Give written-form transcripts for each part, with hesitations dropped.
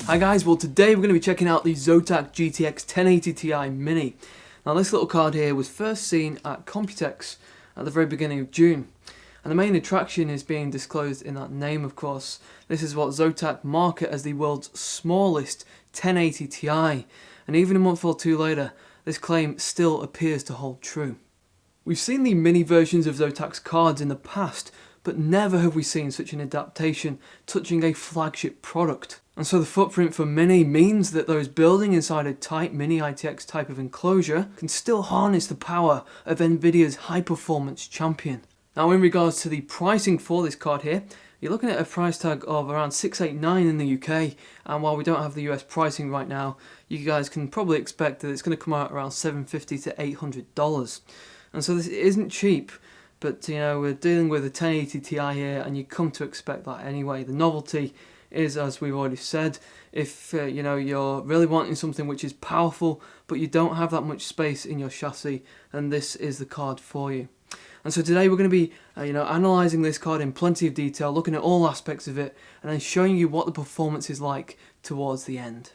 Hi guys, well today we're going to be checking out the ZOTAC GTX 1080 Ti Mini. Now this little card here was first seen at Computex at the very beginning of June. And the main attraction is being disclosed in that name, of course. This is what ZOTAC market as the world's smallest 1080 Ti. And even a month or two later, this claim still appears to hold true. We've seen the mini versions of ZOTAC's cards in the past, but never have we seen such an adaptation touching a flagship product. And so the footprint for Mini means that those building inside a tight Mini-ITX type of enclosure can still harness the power of Nvidia's high-performance champion. Now in regards to the pricing for this card here, you're looking at a price tag of around $689 in the UK, and while we don't have the US pricing right now, you guys can probably expect that it's going to come out around $750 to $800. And so this isn't cheap, but you know, we're dealing with a 1080 Ti here, and you come to expect that anyway. The novelty is, as we've already said, if you know, you're really wanting something which is powerful but you don't have that much space in your chassis, then this is the card for you. And so today we're going to be analysing this card in plenty of detail, looking at all aspects of it, and then showing you what the performance is like towards the end.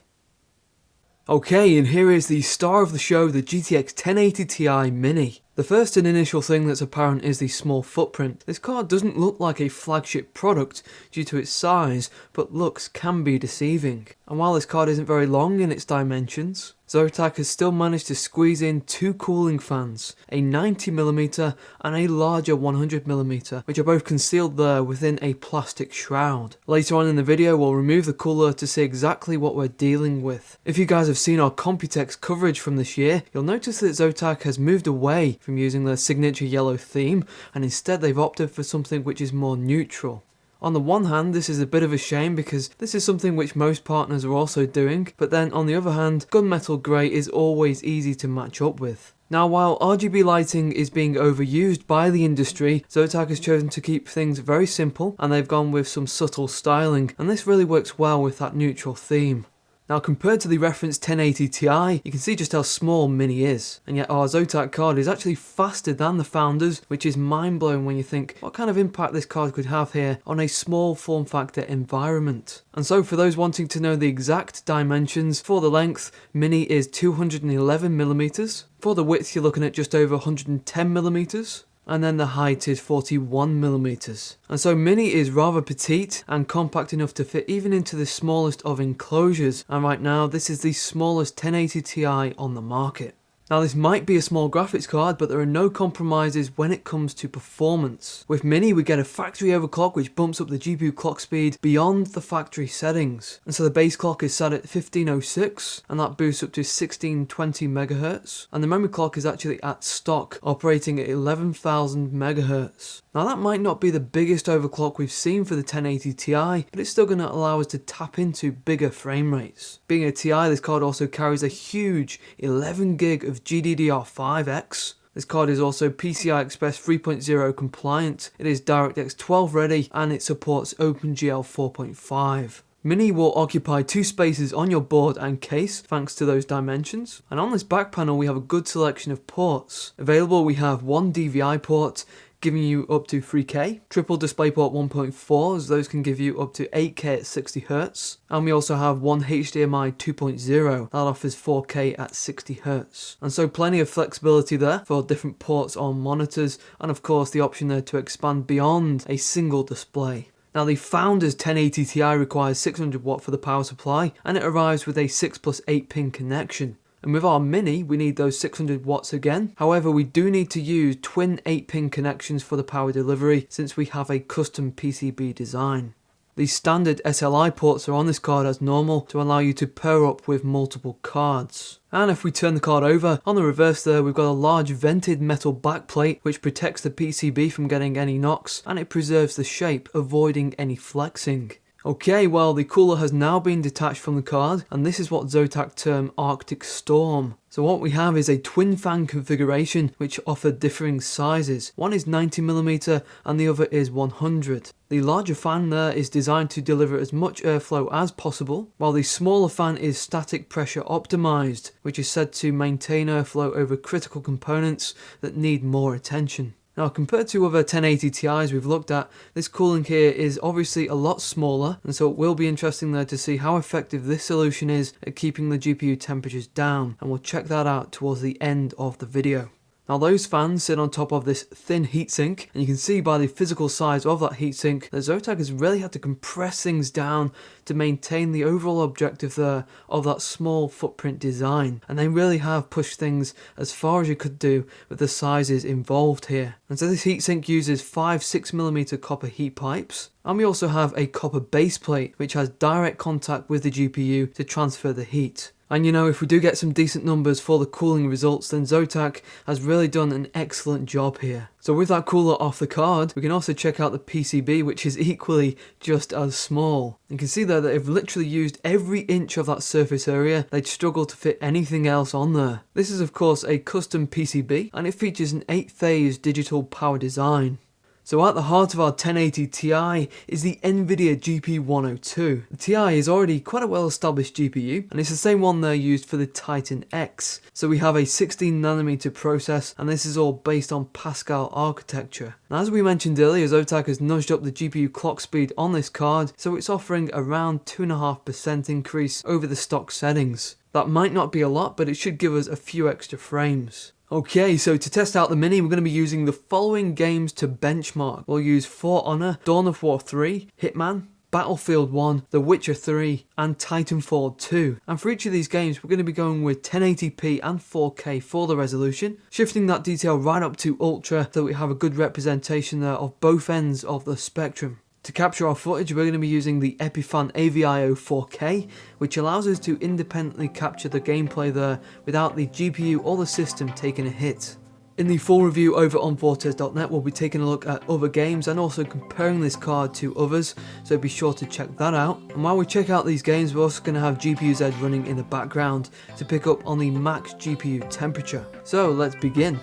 Okay, and here is the star of the show, the GTX 1080 Ti Mini. The first and initial thing that's apparent is the small footprint. This card doesn't look like a flagship product due to its size, but looks can be deceiving. And while this card isn't very long in its dimensions, ZOTAC has still managed to squeeze in two cooling fans, a 90mm and a larger 100mm, which are both concealed there within a plastic shroud. Later on in the video we'll remove the cooler to see exactly what we're dealing with. If you guys have seen our Computex coverage from this year, you'll notice that ZOTAC has moved away from using their signature yellow theme, and instead they've opted for something which is more neutral. On the one hand, this is a bit of a shame because this is something which most partners are also doing, but then on the other hand, gunmetal grey is always easy to match up with. Now while RGB lighting is being overused by the industry, ZOTAC has chosen to keep things very simple, and they've gone with some subtle styling, and this really works well with that neutral theme. Now compared to the reference 1080 Ti, you can see just how small Mini is, and yet our ZOTAC card is actually faster than the Founders, which is mind-blowing when you think what kind of impact this card could have here on a small form factor environment. And so for those wanting to know the exact dimensions, for the length, Mini is 211mm, for the width you're looking at just over 110mm, and then the height is 41mm. And so Mini is rather petite and compact enough to fit even into the smallest of enclosures, and right now this is the smallest 1080 Ti on the market. Now this might be a small graphics card, but there are no compromises when it comes to performance. With Mini we get a factory overclock which bumps up the GPU clock speed beyond the factory settings. And so the base clock is set at 1506 and that boosts up to 1620 MHz. And the memory clock is actually at stock, operating at 11,000 MHz. Now that might not be the biggest overclock we've seen for the 1080 Ti, but it's still going to allow us to tap into bigger frame rates. Being a Ti, this card also carries a huge 11 gig of GDDR5X. This card is also PCI Express 3.0 compliant, it is DirectX 12 ready, and it supports OpenGL 4.5. Mini will occupy two spaces on your board and case thanks to those dimensions. And on this back panel we have a good selection of ports. Available we have one DVI port, giving you up to 3K, triple DisplayPort 1.4, as those can give you up to 8K at 60Hz, and we also have one HDMI 2.0 that offers 4K at 60Hz. And so plenty of flexibility there for different ports on monitors, and of course the option there to expand beyond a single display. Now the Founders 1080 Ti requires 600 watt for the power supply, and it arrives with a 6+8 pin connection. And with our Mini, we need those 600 watts again. However, we do need to use twin 8-pin connections for the power delivery since we have a custom PCB design. The standard SLI ports are on this card as normal to allow you to pair up with multiple cards. And if we turn the card over, on the reverse there we've got a large vented metal backplate which protects the PCB from getting any knocks, and it preserves the shape, avoiding any flexing. Okay, well the cooler has now been detached from the card, and this is what ZOTAC term Arctic Storm. So what we have is a twin fan configuration which offer differing sizes. One is 90mm and the other is 100. The larger fan there is designed to deliver as much airflow as possible, while the smaller fan is static pressure optimized, which is said to maintain airflow over critical components that need more attention. Now, compared to other 1080 Ti's we've looked at, this cooling here is obviously a lot smaller, and so it will be interesting there to see how effective this solution is at keeping the GPU temperatures down, and we'll check that out towards the end of the video. Now, those fans sit on top of this thin heatsink, and you can see by the physical size of that heatsink that ZOTAC has really had to compress things down to maintain the overall objective there of that small footprint design, and they really have pushed things as far as you could do with the sizes involved here. And so this heatsink uses 5 6mm copper heat pipes, and we also have a copper base plate which has direct contact with the GPU to transfer the heat. And you know, if we do get some decent numbers for the cooling results, then ZOTAC has really done an excellent job here. So with that cooler off the card, we can also check out the PCB, which is equally just as small. You can see there that they've literally used every inch of that surface area. They'd struggle to fit anything else on there. This is of course a custom PCB, and it features an 8-phase digital power design. So at the heart of our 1080 Ti is the NVIDIA GP102. The Ti is already quite a well-established GPU, and it's the same one there used for the Titan X. So we have a 16nm process, and this is all based on Pascal architecture. Now, as we mentioned earlier, ZOTAC has nudged up the GPU clock speed on this card, so it's offering around 2.5% increase over the stock settings. That might not be a lot, but it should give us a few extra frames. Okay, so to test out the Mini, we're going to be using the following games to benchmark. We'll use For Honor, Dawn of War 3, Hitman, Battlefield 1, The Witcher 3, and Titanfall 2. And for each of these games, we're going to be going with 1080p and 4K for the resolution, shifting that detail right up to Ultra so that we have a good representation there of both ends of the spectrum. To capture our footage, we're going to be using the Epiphan AVIO 4K, which allows us to independently capture the gameplay there without the GPU or the system taking a hit. In the full review over on Vortez.net, we'll be taking a look at other games and also comparing this card to others, so be sure to check that out. And while we check out these games, we're also going to have GPU-Z running in the background to pick up on the max GPU temperature. So let's begin.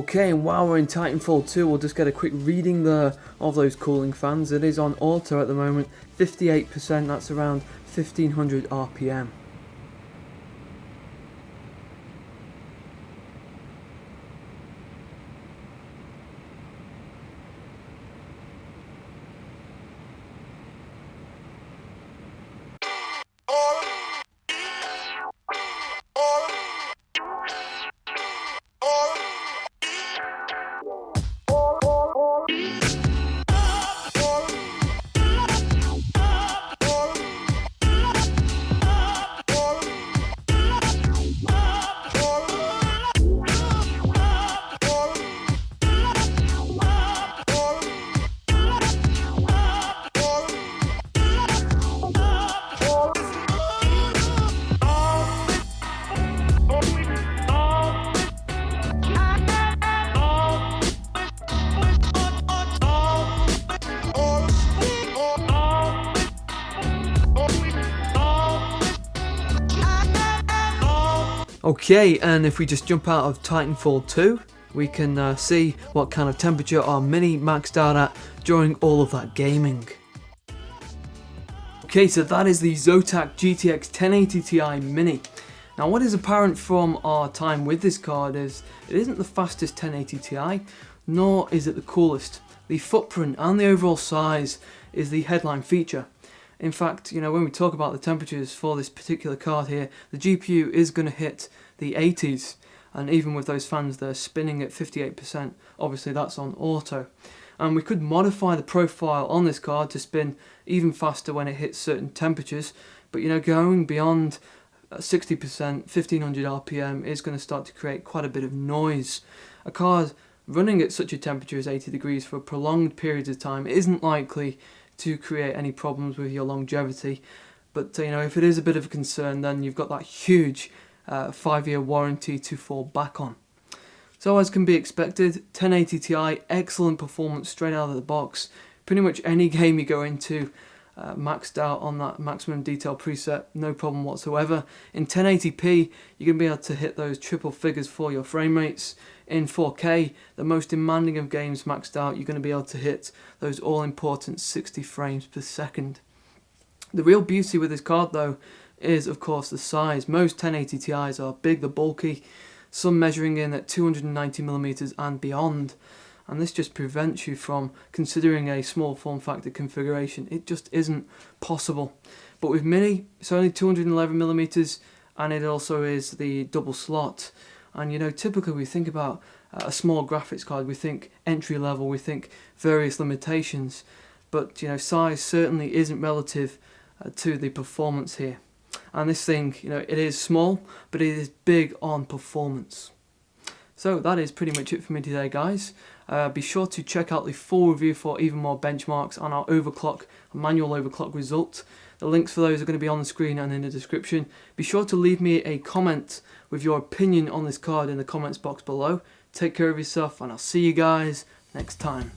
Okay, and while we're in Titanfall 2, we'll just get a quick reading there of those cooling fans. It is on auto at the moment, 58%, that's around 1500 RPM. Okay, and if we just jump out of Titanfall 2, we can see what kind of temperature our Mini maxed out at during all of that gaming. Okay, so that is the ZOTAC GTX 1080 Ti Mini. Now what is apparent from our time with this card is it isn't the fastest 1080 Ti, nor is it the coolest. The footprint and the overall size is the headline feature. In fact, when we talk about the temperatures for this particular card here, the GPU is going to hit the 80s, and even with those fans they're spinning at 58%, obviously that's on auto. And we could modify the profile on this card to spin even faster when it hits certain temperatures, but going beyond 60%, 1500 RPM is going to start to create quite a bit of noise. A card running at such a temperature as 80 degrees for prolonged periods of time isn't likely to create any problems with your longevity, but if it is a bit of a concern, then you've got that huge 5-year warranty to fall back on. So as can be expected, 1080 Ti, excellent performance straight out of the box. Pretty much any game you go into, maxed out on that maximum detail preset, no problem whatsoever. In 1080p, you're going to be able to hit those triple figures for your frame rates. In 4K, the most demanding of games maxed out, you're going to be able to hit those all-important 60 frames per second. The real beauty with this card though is of course the size. Most 1080 Ti's are big, they're bulky, some measuring in at 290mm and beyond, and this just prevents you from considering a small form factor configuration. It just isn't possible. But with Mini, it's only 211mm, and it also is the double slot. And typically we think about a small graphics card, we think entry level, we think various limitations, but size certainly isn't relative to the performance here. And this thing, it is small, but it is big on performance. So that is pretty much it for me today, guys. Be sure to check out the full review for even more benchmarks on our overclock, manual overclock result. The links for those are going to be on the screen and in the description. Be sure to leave me a comment with your opinion on this card in the comments box below. Take care of yourself, and I'll see you guys next time.